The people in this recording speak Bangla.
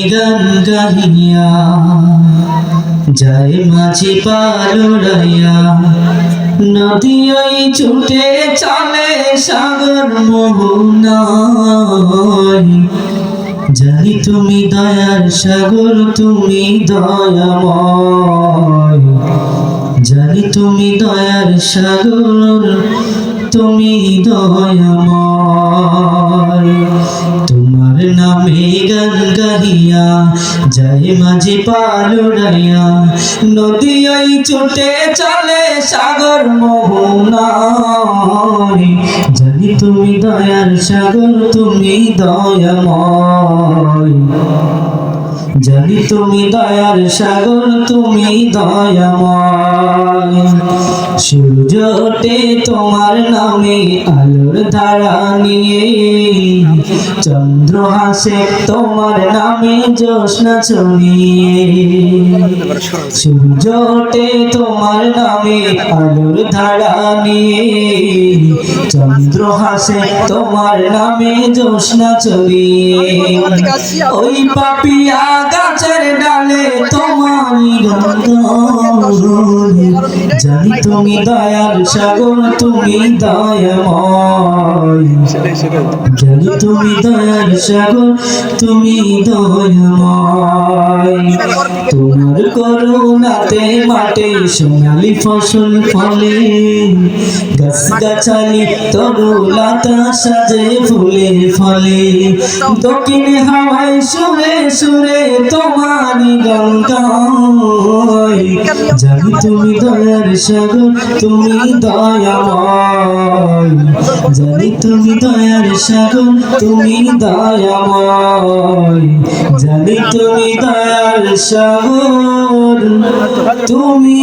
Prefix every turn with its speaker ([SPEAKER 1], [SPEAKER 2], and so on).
[SPEAKER 1] গান গাহিয়া যায় মাঝি পালুড়াইয়া নদী ওই ছুটে চলে সাগর মোহনায় জানি তুমি দয়ার সাগর তুমি দয়াময় জানি তুমি দয়ার সাগর তুমি দয়াময় তোমার নামে গান গাহিয়া যায় মাঝি পালুড়াইয়া নদী ওই ছুটে চলে সাগর মোহনায় জানি তুমি দয়ার সাগর তুমি দয়াময় জানি তুমি দয়ার সাগর তুমি দয়াময় সূর্য ওঠে তোমার নামে আলোর ধারা নিয়ে চন্দ্র হাসে তোমার নামে জ্যোৎস্না ছড়িয়ে সূর্য ওঠে তোমার নামে আলোর ধারা নিয়ে চন্দ্র হাসে তোমার নামে জ্যোৎস্না ছড়িয়ে ওই পাপিয়া গাছের ডালে তোমারই গান জানি তুমি দয়ার সাগর তুমি দয়াময় জানি তুমি দয়ার সাগর তুমি দয়াময় তোমার করুণাতে মাঠে সোনালি ফসল ফলে গাছ গাছালি তরুলতা সাজে ফুলে ফলে দক্ষিণ হাওয়ায় সুরে সুরে তোমারই গান গায় জানি তুমি দয়ার সাগর তুমি দয়াময় জানি তুমি দয়ার সাগর তুমি দয়াময় জানি তুমি দয়ার সাগর তুমি